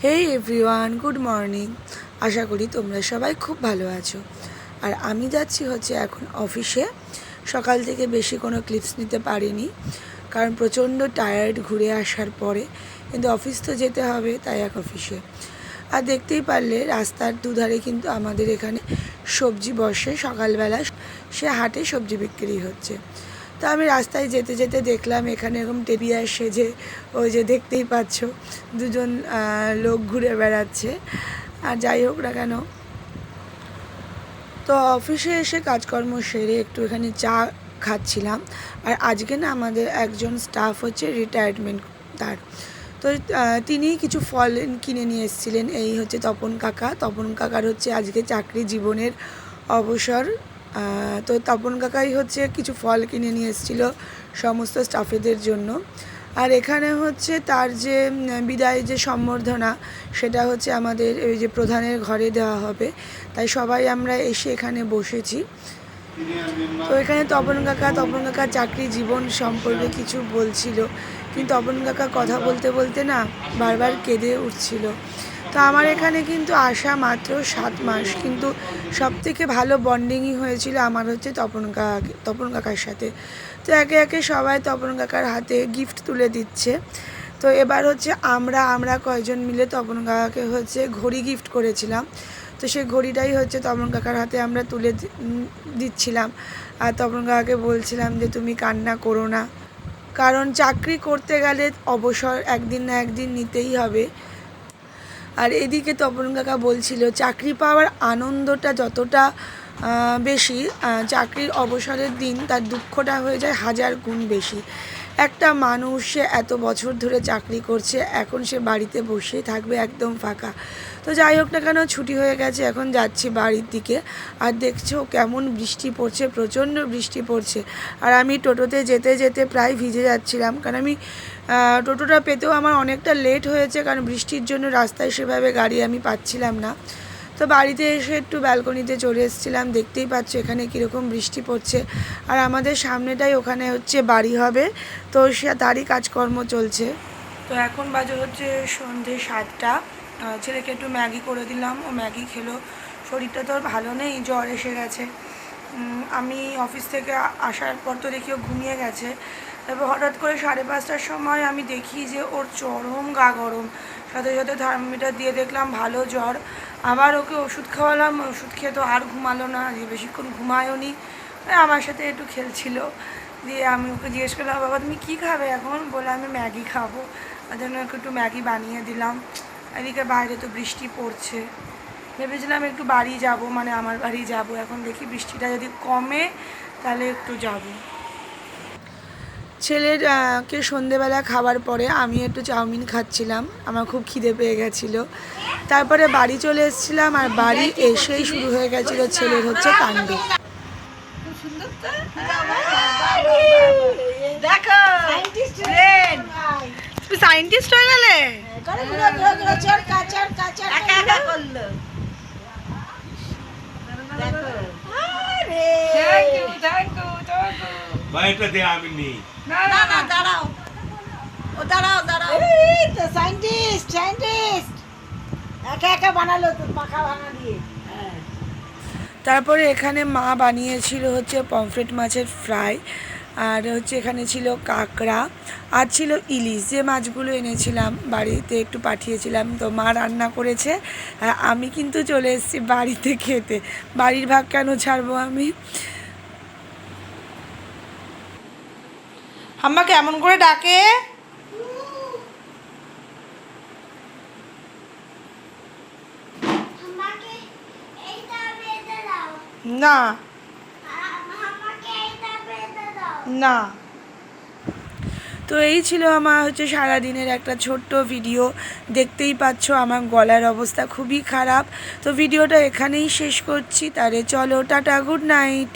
হেই everyone, good morning. আশা করি তোমরা সবাই খুব ভালো আছো। আর আমি যাচ্ছি হচ্ছে এখন অফিসে। সকাল থেকে বেশি কোনো ক্লিপস নিতে পারিনি, কারণ প্রচণ্ড টায়ার্ড ঘুরে আসার পরে, কিন্তু অফিস তো যেতে হবে, তাই এক অফিসে। আর দেখতেই পারলে রাস্তার দুধারে কিন্তু আমাদের এখানে সবজি বসে, সকালবেলা সে হাটে সবজি বিক্রি হচ্ছে। তো আমি রাস্তায় যেতে যেতে দেখলাম এখানে এরকম টেবিয়ার সেজে, ওই যে দেখতেই পাচ্ছ দুজন লোক ঘুরে বেড়াচ্ছে। আর যাই হোক না কেন, তো অফিসে এসে কাজকর্ম সেরে একটু এখানে চা খাচ্ছিলাম। আর আজকে না আমাদের একজন স্টাফ হচ্ছে রিটায়ারমেন্ট তার, তো তিনি কিছু ফল কিনে নিয়ে এসেছিলেন। এই হচ্ছে তপন কাকার হচ্ছে আজকে চাকরি জীবনের অবসর। তো তপন কাকাই হচ্ছে কিছু ফল কিনে নিয়ে এসেছিলো সমস্ত স্টাফেদের জন্য। আর এখানে হচ্ছে তার যে বিদায় যে সম্বর্ধনা, সেটা হচ্ছে আমাদের ওই যে প্রধানের ঘরে দেওয়া হবে, তাই সবাই আমরা এসে এখানে বসেছি। তো এখানে তপন কাকা চাকরি জীবন সম্পর্কে কিছু বলছিল, কিন্তু তপন কাকা কথা বলতে বলতে না বারবার কেঁদে উঠছিল। তো আমার এখানে কিন্তু আসা মাত্র 7 মাস, কিন্তু সবথেকে ভালো বন্ডিংই হয়েছিল আমার হচ্ছে তপন কাকার সাথে। তো একে একে সবাই তপন কাকার হাতে গিফট তুলে দিচ্ছে। তো এবার হচ্ছে আমরা কয়েকজন মিলে তপন কাকাকে হচ্ছে ঘড়ি গিফট করেছিলাম। তো সেই ঘড়িটাই হচ্ছে তপন কাকার হাতে আমরা তুলে দিচ্ছিলাম। আর তপন কাকাকে বলছিলাম যে তুমি কান্না করো না, কারণ চাকরি করতে গেলে অবসর একদিন না একদিন নিতেই হবে। আর এদিকে তপন কাকা বলছিল চাকরি পাওয়ার আনন্দটা যতটা বেশি, চাকরির অবসরের দিন তার দুঃখটা হয়ে যায় 1000 গুণ বেশি। একটা মানুষ সে এত বছর ধরে চাকরি করছে, এখন সে বাড়িতে বসেই থাকবে একদম ফাঁকা। তো যাই হোক না কেন, ছুটি হয়ে গেছে, এখন যাচ্ছি বাড়ির দিকে। আর দেখছো কেমন বৃষ্টি পড়ছে, প্রচণ্ড বৃষ্টি পড়ছে। আর আমি টোটোতে যেতে যেতে প্রায় ভিজে যাচ্ছিলাম, কারণ আমি টোটোটা পেতেও আমার অনেকটা লেট হয়েছে, কারণ বৃষ্টির জন্য রাস্তায় সেভাবে গাড়ি আমি পাচ্ছিলাম না। তো বাড়িতে এসে একটু ব্যালকনিতে চলে এসেছিলাম, দেখতেই পাচ্ছ এখানে কীরকম বৃষ্টি পড়ছে। আর আমাদের সামনেটাই ওখানে হচ্ছে বাড়ি হবে, তো সে তারই কাজকর্ম চলছে। তো এখন বাজে হচ্ছে সন্ধে 7টা। ছেলেকে একটু ম্যাগি করে দিলাম, ও ম্যাগি খেলো। শরীরটা তো আর ভালো নেই, জ্বর এসে গেছে। আমি অফিস থেকে আসার পর তো দেখি ও ঘুমিয়ে গেছে। তারপর হঠাৎ করে 5:30টার সময় আমি দেখি যে ওর চরম গা গরম। সাথে সাথে থার্মোমিটার দিয়ে দেখলাম ভালো জ্বর। আবার ওকে ওষুধ খাওয়ালাম, ওষুধ খেয়ে তো আর ঘুমালো না, যে বেশিক্ষণ ঘুমায়ও নি, আমার সাথে একটু খেলছিল। দিয়ে আমি ওকে জিজ্ঞেস করলাম, বাবা তুমি কী খাবে এখন? বলে আমি ম্যাগি খাবো। তার জন্য ওকে একটু ম্যাগি বানিয়ে দিলাম। এদিকে বাইরে তো বৃষ্টি পড়ছে, ভেবেছিলাম একটু বাড়ি যাব, মানে আমার বাড়ি যাব। এখন দেখি বৃষ্টিটা যদি কমে তাহলে একটু যাব। ছেলের কে সন্ধেবেলা খাবার পরে আমি একটু চাউমিন খাচ্ছিলাম, আমার খুব খিদে পেয়ে গেছিলো। তারপরে বাড়ি চলে এসেছিলাম, আর বাড়ি এসেই শুরু হয়ে গেছিলো ছেলের হচ্ছে কাণ্ড। সায়েন্টিস্ট হয়ে গেলে তারপরে এখানে মা বানিয়েছিল হচ্ছে পমফ্রেট মাছের ফ্রাই, আর হচ্ছে এখানে ছিল কাঁকড়া, আর ছিল ইলিশ, যে মাছগুলো এনেছিলাম বাড়িতে একটু পাঠিয়েছিলাম। তো মা রান্না করেছে, আর আমি কিন্তু চলে এসেছি বাড়িতে খেতে। বাড়ির ভাগ কেন ছাড়বো আমি? আম্মা কেমন করে ডাকে? না না। তো এই ছিল আমার হচ্ছে সারাদিনের একটা ছোট্ট ভিডিও। দেখতেই পাচ্ছ আমার গলার অবস্থা খুবই খারাপ। তো ভিডিওটা এখানেই শেষ করছি, তাহলে চলো টাটা, গুড নাইট।